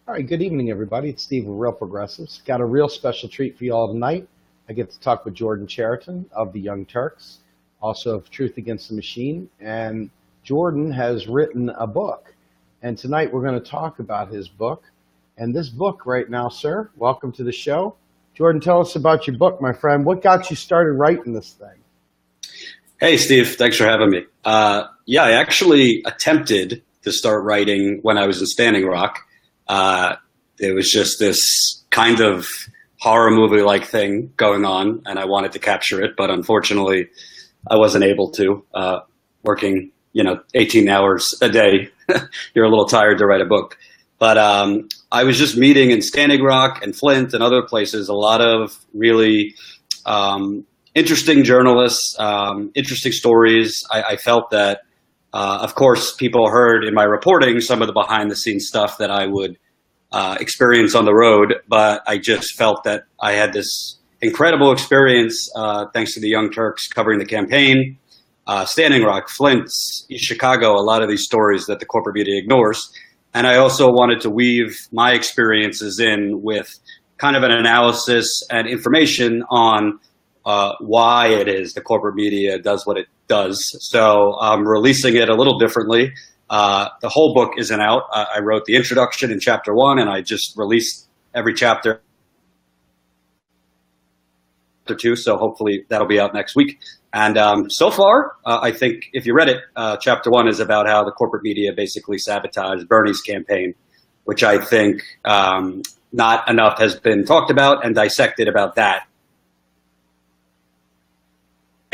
All right, good evening, everybody. It's Steve with Real Progressives. Got a real special treat for you all tonight. I get to talk with Jordan Chariton of the Young Turks, also of Truth Against the Machine. And Jordan has written a book. And tonight we're going to talk about his book. And this book right now, sir, welcome to the show. Jordan, tell us about your book, my friend. What got you started writing this thing? Hey, Steve. Thanks for having me. I actually attempted to start writing when I was in Standing Rock. It was just this kind of horror movie-like thing going on, and I wanted to capture it, but unfortunately, I wasn't able to. Working, 18 hours a day, you're a little tired to write a book. But I was just meeting in Standing Rock and Flint and other places a lot of really interesting journalists, interesting stories. I felt that, of course, people heard in my reporting some of the behind-the-scenes stuff that I would experience on the road, but I just felt that I had this incredible experience thanks to the Young Turks covering the campaign, Standing Rock, Flint, East Chicago, a lot of these stories that the corporate media ignores. And I also wanted to weave my experiences in with kind of an analysis and information on why it is the corporate media does what it does. So I'm releasing it a little differently. The whole book isn't out. I wrote the introduction in chapter 1, and I just released every chapter 2. So hopefully that'll be out next week. And so far, I think if you read it, chapter 1 is about how the corporate media basically sabotaged Bernie's campaign, which I think not enough has been talked about and dissected about that.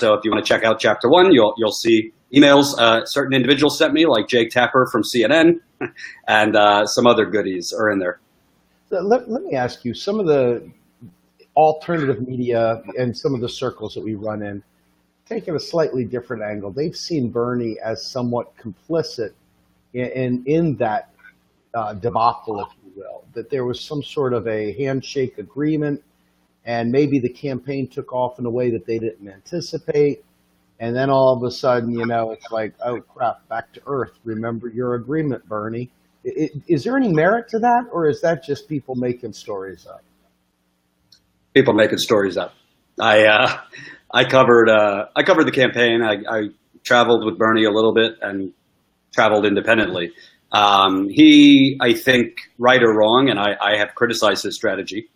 So if you want to check out chapter 1, you'll see emails certain individuals sent me, like Jake Tapper from CNN, and some other goodies are in there. So let me ask you, some of the alternative media and some of the circles that we run in, taking a slightly different angle, they've seen Bernie as somewhat complicit in that debacle, if you will, that there was some sort of a handshake agreement, and maybe the campaign took off in a way that they didn't anticipate. And then all of a sudden, it's like, oh, crap, back to earth. Remember your agreement, Bernie. Is there any merit to that, or is that just people making stories up? People making stories up. I covered the campaign. I traveled with Bernie a little bit and traveled independently. He, I think, right or wrong, and I have criticized his strategy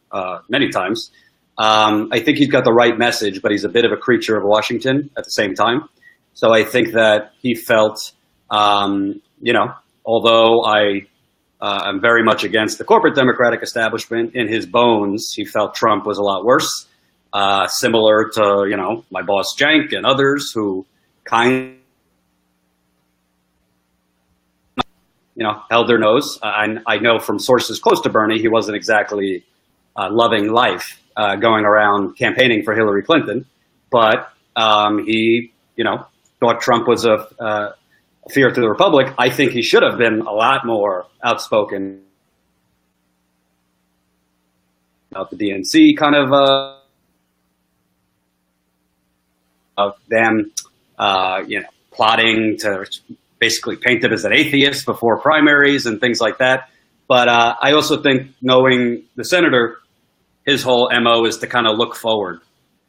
many times. I think he's got the right message, but he's a bit of a creature of Washington at the same time. So I think that he felt, although I'm very much against the corporate Democratic establishment, in his bones, he felt Trump was a lot worse, similar to, my boss Cenk and others who held their nose. I know from sources close to Bernie, he wasn't exactly loving life. Going around campaigning for Hillary Clinton, but he, thought Trump was a fear to the Republic. I think he should have been a lot more outspoken about the DNC, kind of them, plotting to basically paint him as an atheist before primaries and things like that. But I also think, knowing the senator, his whole MO is to kind of look forward.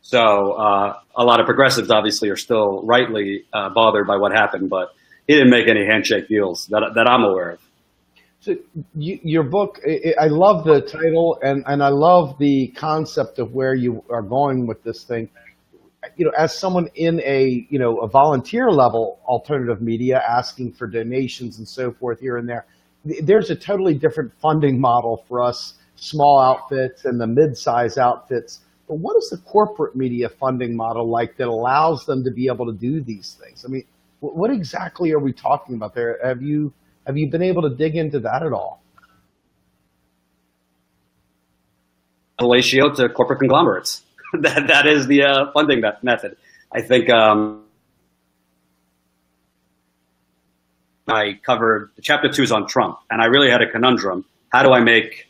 So a lot of progressives obviously are still rightly bothered by what happened, but he didn't make any handshake deals that I'm aware of. So your book, I love the title, and I love the concept of where you are going with this thing. As someone in a volunteer level alternative media, asking for donations and so forth here and there, there's a totally different funding model for us small outfits and the mid-size outfits. But what is the corporate media funding model like that allows them to be able to do these things? I mean, what exactly are we talking about there? Have you been able to dig into that at all? Ratio to corporate conglomerates. that is the funding method. I think I covered chapter 2 is on Trump, and I really had a conundrum. How do I make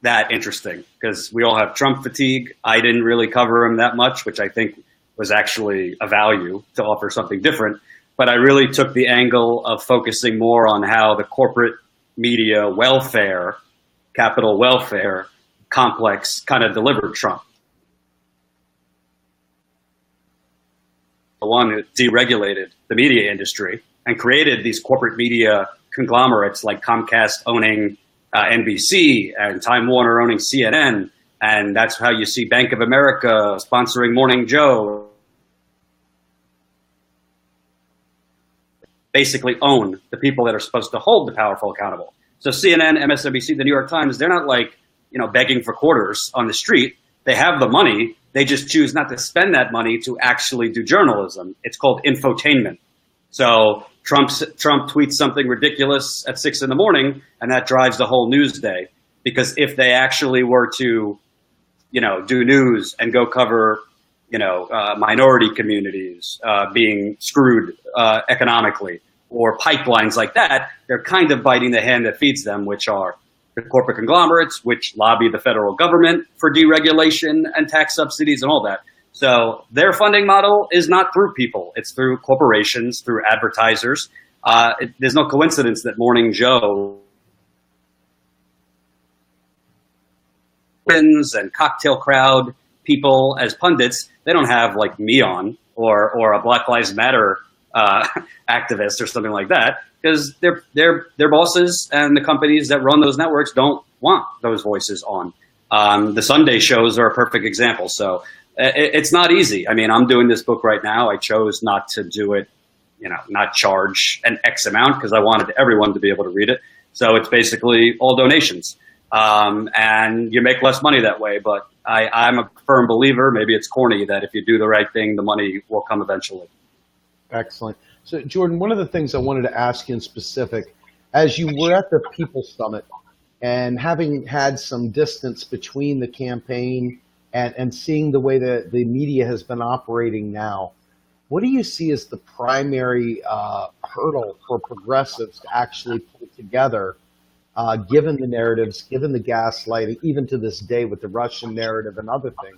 that interesting? Because we all have Trump fatigue. I didn't really cover him that much, which I think was actually a value to offer something different. But I really took the angle of focusing more on how the corporate media welfare capital welfare complex kind of delivered Trump. The one who deregulated the media industry and created these corporate media conglomerates like Comcast owning NBC and Time Warner owning CNN. And that's how you see Bank of America sponsoring Morning Joe. Basically own the people that are supposed to hold the powerful accountable. So CNN, MSNBC, the New York Times, they're not like, begging for quarters on the street. They have the money. They just choose not to spend that money to actually do journalism. It's called infotainment. So Trump tweets something ridiculous at 6 in the morning, and that drives the whole news day. Because if they actually were to, do news and go cover, minority communities being screwed economically, or pipelines like that, they're kind of biting the hand that feeds them, which are the corporate conglomerates, which lobby the federal government for deregulation and tax subsidies and all that. So their funding model is not through people. It's through corporations, through advertisers. There's no coincidence that Morning Joe and cocktail crowd people as pundits, they don't have like me on or a Black Lives Matter activist or something like that, because their bosses and the companies that run those networks don't want those voices on. The Sunday shows are a perfect example. So it's not easy. I mean, I'm doing this book right now. I chose not to do it, not charge an X amount because I wanted everyone to be able to read it. So it's basically all donations. And you make less money that way. But I'm a firm believer, maybe it's corny, that if you do the right thing, the money will come eventually. Excellent. So, Jordan, one of the things I wanted to ask you in specific, as you were at the People's Summit and having had some distance between the campaign and seeing the way that the media has been operating now, what do you see as the primary hurdle for progressives to actually pull together, given the narratives, given the gaslighting, even to this day with the Russian narrative and other things?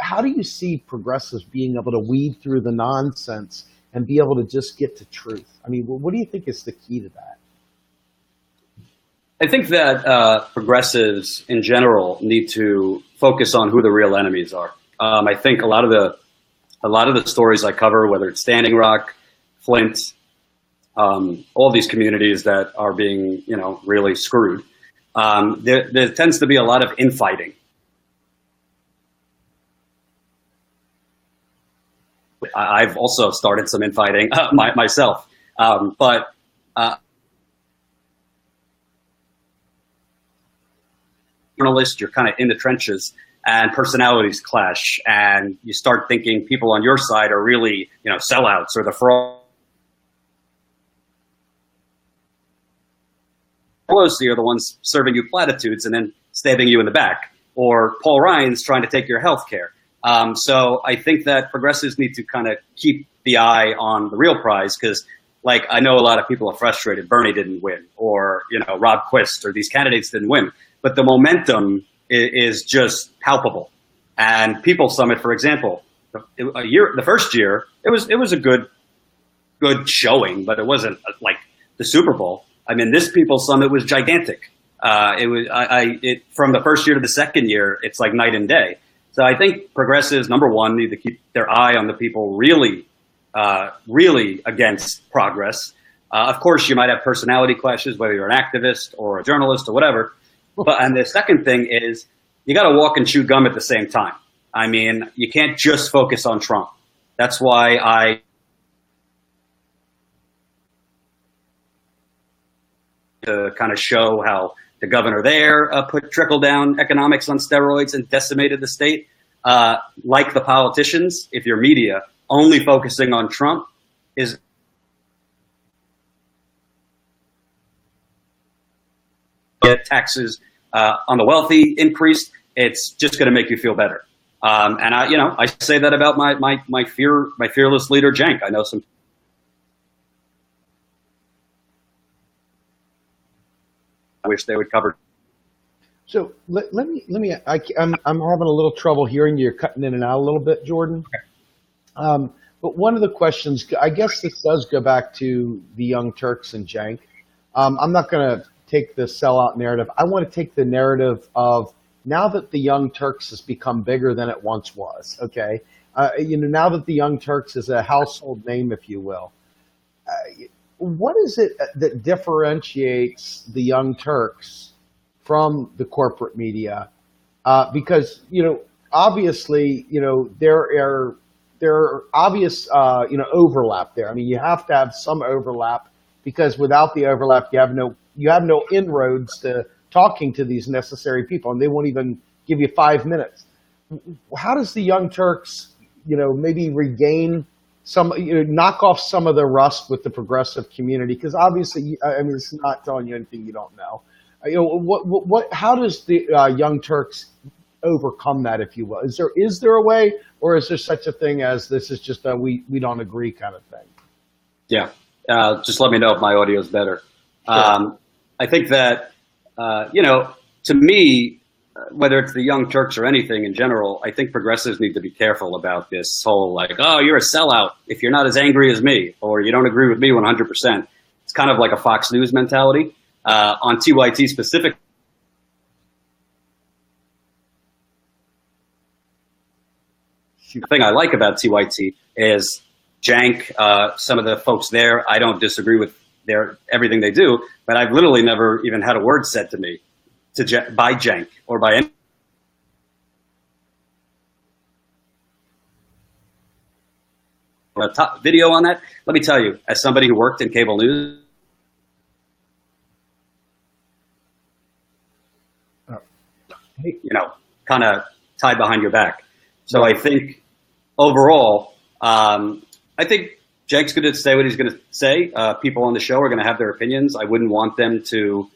How do you see progressives being able to weed through the nonsense and be able to just get to truth? I mean, what do you think is the key to that? I think that progressives in general need to focus on who the real enemies are. I think a lot of the stories I cover, whether it's Standing Rock, Flint, all these communities that are being really screwed, there tends to be a lot of infighting. I've also started some infighting myself, but journalist, you're kind of in the trenches, and personalities clash, and you start thinking people on your side are really sellouts or the fraud. Pelosi are the ones serving you platitudes and then stabbing you in the back, or Paul Ryan's trying to take your health care. So I think that progressives need to kind of keep the eye on the real prize, because I know a lot of people are frustrated. Bernie didn't win, or, Rob Quist, or these candidates didn't win, but the momentum is just palpable. And People's Summit, for example, the first year, it was a good showing, but it wasn't like the Super Bowl. I mean, this People's Summit was gigantic. From the first year to the second year, it's like night and day. So I think progressives, number one, need to keep their eye on the people really against progress. Of course, you might have personality clashes, whether you're an activist or a journalist or whatever. And the second thing is you got to walk and chew gum at the same time. I mean, you can't just focus on Trump. That's why to kind of show how the governor there put trickle-down economics on steroids and decimated the state. Like the politicians, if your media only focusing on Trump is get taxes on the wealthy increased, it's just going to make you feel better. And I say that about my fearless leader, Cenk. I know some. I wish they would cover. So let me. I'm having a little trouble hearing you. You're cutting in and out a little bit, Jordan. Okay. But one of the questions, I guess this does go back to the Young Turks and Cenk. I'm not going to take the sellout narrative. I want to take the narrative of now that the Young Turks has become bigger than it once was. Okay, now that the Young Turks is a household name, if you will. What is it that differentiates the Young Turks from the corporate media? Because obviously, there are obvious overlap there. I mean, you have to have some overlap, because without the overlap, you have no inroads to talking to these necessary people, and they won't even give you 5 minutes. How does the Young Turks, maybe regain some, knock off some of the rust with the progressive community? Because obviously, it's not telling you anything you don't know. How does the Young Turks overcome that, if you will? Is there a way, or is there such a thing as this is just a we don't agree kind of thing? Yeah. Just let me know if my audio is better. Sure. I think that, to me, whether it's the Young Turks or anything in general, I think progressives need to be careful about this whole oh, you're a sellout if you're not as angry as me, or you don't agree with me 100%. It's kind of like a Fox News mentality. On TYT specific, the thing I like about TYT is Jank, some of the folks there, I don't disagree with everything they do, but I've literally never even had a word said to me by Jank or by any. A top video on that. Let me tell you, as somebody who worked in cable news, kind of tied behind your back. So I think overall, I think Jake's going to say what he's going to say. People on the show are going to have their opinions. I wouldn't want them to,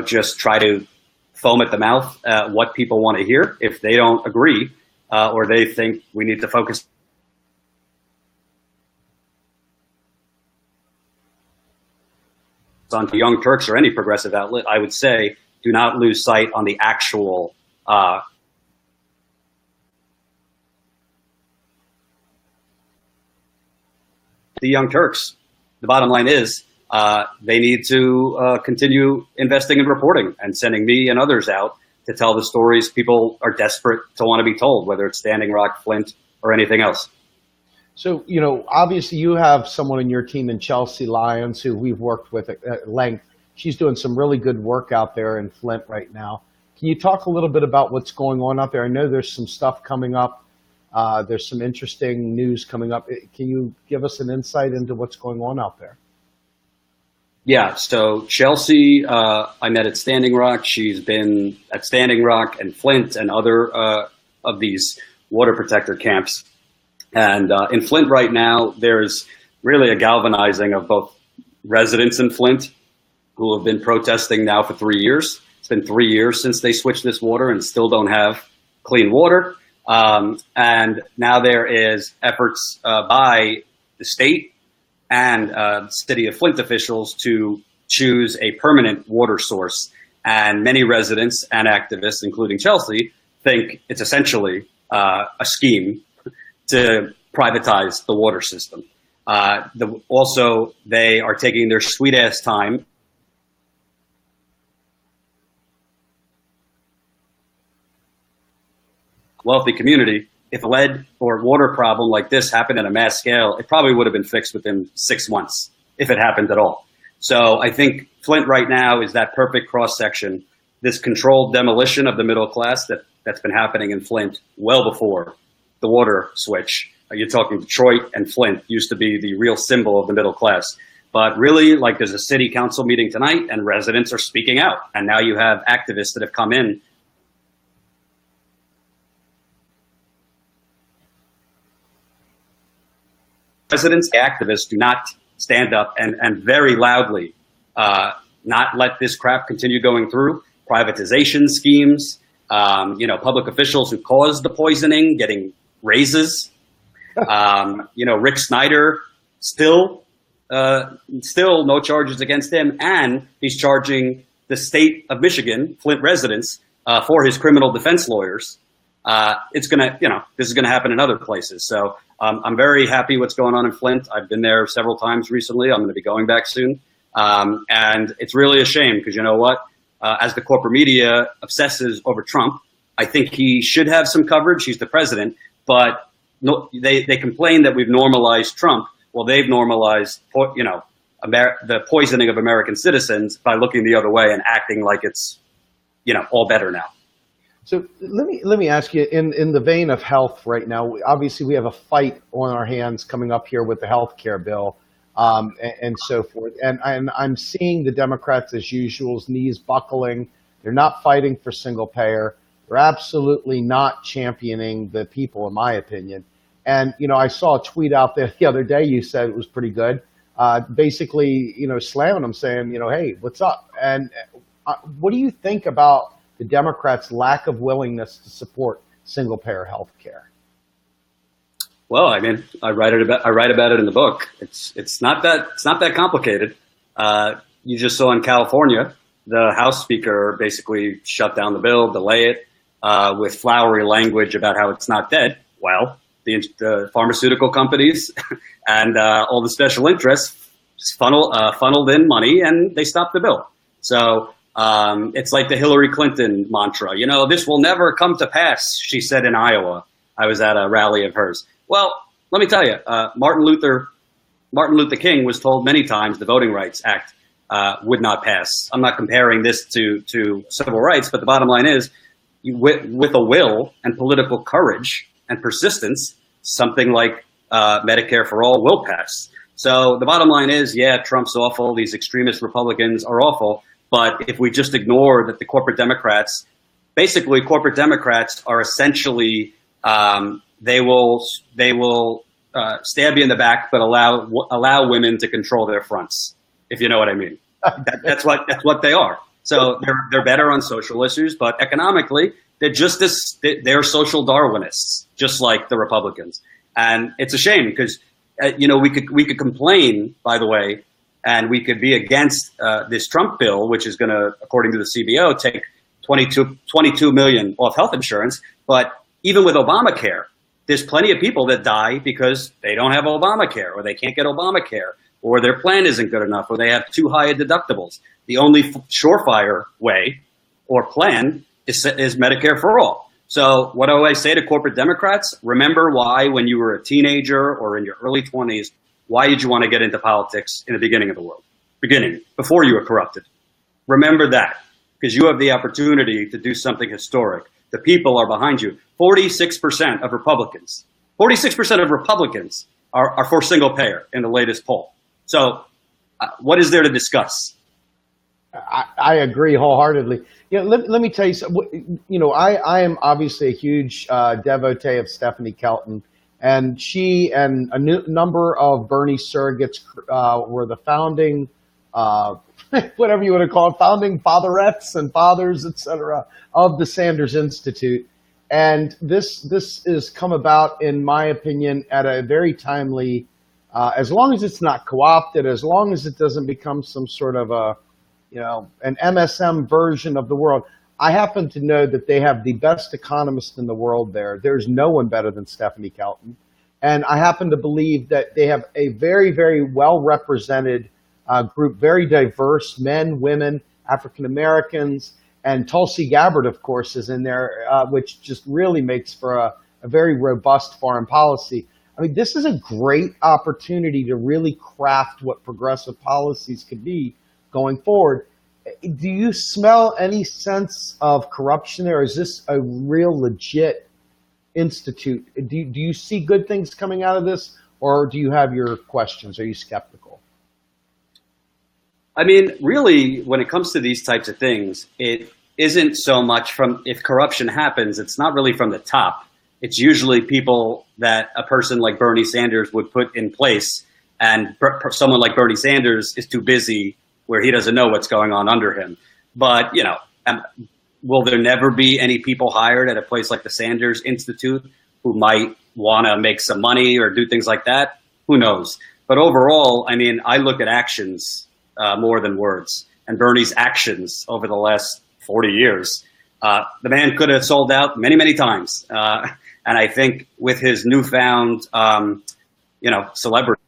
just try to foam at the mouth what people want to hear. If they don't agree or they think we need to focus on the Young Turks or any progressive outlet, I would say do not lose sight on the actual the Young Turks. The bottom line is they need to continue investing in reporting and sending me and others out to tell the stories people are desperate to want to be told, whether it's Standing Rock, Flint, or anything else. So, obviously you have someone in your team in Chelsea Lyons who we've worked with at length. She's doing some really good work out there in Flint right now. Can you talk a little bit about what's going on out there? I know there's some stuff coming up. There's some interesting news coming up. Can you give us an insight into what's going on out there? Yeah, so Chelsea, I met at Standing Rock. She's been at Standing Rock and Flint and other of these water protector camps. And in Flint right now, there's really a galvanizing of both residents in Flint who have been protesting now for 3 years. It's been 3 years since they switched this water and still don't have clean water. And now there is efforts by the state and city of Flint officials to choose a permanent water source. And many residents and activists, including Chelsea, think it's essentially a scheme to privatize the water system. Also, they are taking their sweet-ass time wealthy community. If a lead or water problem like this happened at a mass scale, it probably would have been fixed within 6 months, if it happened at all. So I think Flint right now is that perfect cross-section, this controlled demolition of the middle class that's been happening in Flint well before the water switch. You're talking Detroit and Flint used to be the real symbol of the middle class. But really, there's a city council meeting tonight and residents are speaking out. And now you have activists that have come in. Residents, activists do not stand up and very loudly not let this crap continue going through. Privatization schemes, public officials who caused the poisoning getting raises. Rick Snyder still no charges against him, and he's charging the state of Michigan, Flint residents, for his criminal defense lawyers. This is gonna happen in other places. So I'm very happy what's going on in Flint. I've been there several times recently. I'm going to be going back soon. And it's really a shame because you know what? As the corporate media obsesses over Trump, I think he should have some coverage. He's the president, but no, they complain that we've normalized Trump. Well, they've normalized, the poisoning of American citizens by looking the other way and acting like it's, all better now. So let me ask you, in the vein of health right now, obviously we have a fight on our hands coming up here with the health care bill and so forth. And I'm seeing the Democrats, as usual, knees buckling. They're not fighting for single payer. They're absolutely not championing the people, in my opinion. And, I saw a tweet out there the other day. You said it was pretty good. Basically, slamming them, saying, hey, what's up? And what do you think about the Democrats' lack of willingness to support single-payer health care? Well, I mean, I write about it in the book. It's not that complicated. You just saw in California, the House Speaker basically shut down the bill, delay it, with flowery language about how it's not dead. Well, the pharmaceutical companies and all the special interests funneled in money, and they stopped the bill. So it's like the Hillary Clinton mantra. This will never come to pass, she said in Iowa. I was at a rally of hers. Well, let me tell you, Martin Luther King was told many times the Voting Rights Act would not pass. I'm not comparing this to civil rights, but the bottom line is, with a will and political courage and persistence, something like Medicare for all will pass. So the bottom line is, yeah, Trump's awful. These extremist Republicans are awful. But if we just ignore that the corporate Democrats are essentially, they will stab you in the back, but allow women to control their fronts, if you know what I mean. That's what they are. So they're better on social issues, but economically, they're social Darwinists, just like the Republicans. And it's a shame because, we could complain, by the way, and we could be against this Trump bill, which is going to, according to the CBO, take 22 million off health insurance. But even with Obamacare, there's plenty of people that die because they don't have Obamacare, or they can't get Obamacare, or their plan isn't good enough, or they have too high deductibles. The only surefire way or plan is Medicare for all. So what do I say to corporate Democrats? Remember why, when you were a teenager or in your early 20s, why did you want to get into politics in the beginning of the world? Before you were corrupted. Remember that, because you have the opportunity to do something historic. The people are behind you. 46% of Republicans are for single payer in the latest poll. So what is there to discuss? I agree wholeheartedly. Let me tell you something. I am obviously a huge devotee of Stephanie Kelton, and she and a number of Bernie surrogates were the founding, whatever you want to call it, founding fatherettes and fathers, etc., of the Sanders Institute. And this has come about, in my opinion, at a very timely, as long as it's not co-opted, as long as it doesn't become some sort of an MSM version of the world. I happen to know that they have the best economist in the world there. There's no one better than Stephanie Kelton. And I happen to believe that they have a very, very well-represented group, very diverse, men, women, African-Americans, and Tulsi Gabbard, of course, is in there, which just really makes for a very robust foreign policy. I mean, this is a great opportunity to really craft what progressive policies could be going forward. Do you smell any sense of corruption there? Is this a real legit institute? Do you see good things coming out of this, or do you have your questions? Are you skeptical? I mean, really, when it comes to these types of things, it isn't so much from, if corruption happens, it's not really from the top. It's usually people that a person like Bernie Sanders would put in place, and someone like Bernie Sanders is too busy where he doesn't know what's going on under him. But, will there never be any people hired at a place like the Sanders Institute who might want to make some money or do things like that? Who knows? But overall, I mean, I look at actions more than words. And Bernie's actions over the last 40 years, the man could have sold out many, many times. And I think with his newfound, celebrity,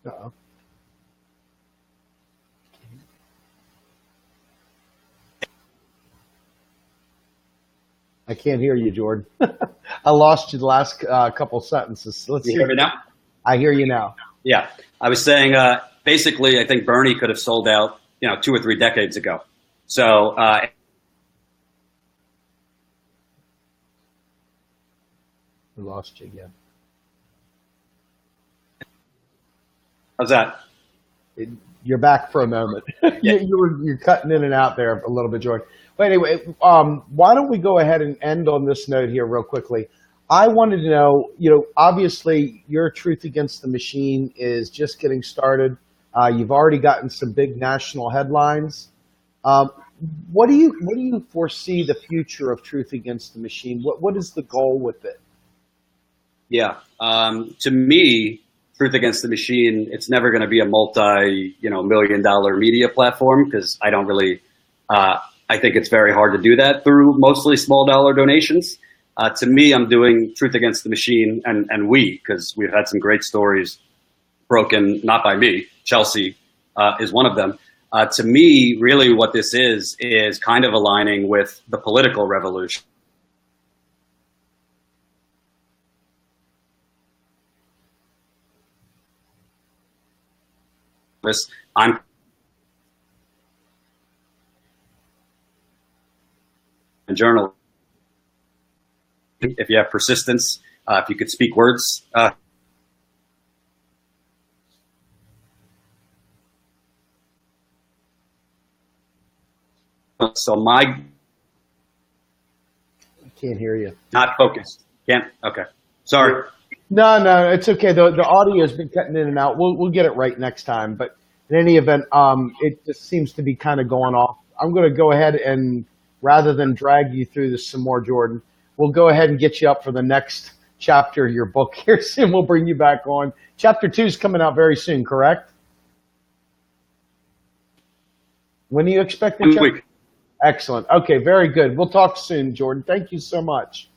Uh-oh. I can't hear you, Jordan. I lost you the last couple sentences. Let's You see. hear me now? I hear you now. Yeah, I was saying basically, I think Bernie could have sold out, 2 or 3 decades ago. So I lost you again. how's that? You're back for a moment. Yeah. You're cutting in and out there a little bit, Jordan. But anyway, why don't we go ahead and end on this note here real quickly? I wanted to know, obviously your Truth Against the Machine is just getting started. You've already gotten some big national headlines. What do you foresee the future of Truth Against the Machine? What is the goal with it? Yeah. To me, Truth Against the Machine, it's never going to be a multi-million-dollar media platform because I don't really, I think it's very hard to do that through mostly small dollar donations. To me, I'm doing Truth Against the Machine and because we've had some great stories broken, not by me. Chelsea is one of them. To me, really what this is kind of aligning with the political revolution. I'm a journalist. If you have persistence, if you could speak words. So I can't hear you. Not focused. Can't. Okay. Sorry. No, it's okay. The audio has been cutting in and out. We'll get it right next time. But in any event, it just seems to be kind of going off. I'm going to go ahead and, rather than drag you through this some more, Jordan, we'll go ahead and get you up for the next chapter of your book here soon. We'll bring you back on. Chapter 2 is coming out very soon, correct? When do you expect the chapter? Week. Excellent. Okay, very good. We'll talk soon, Jordan. Thank you so much.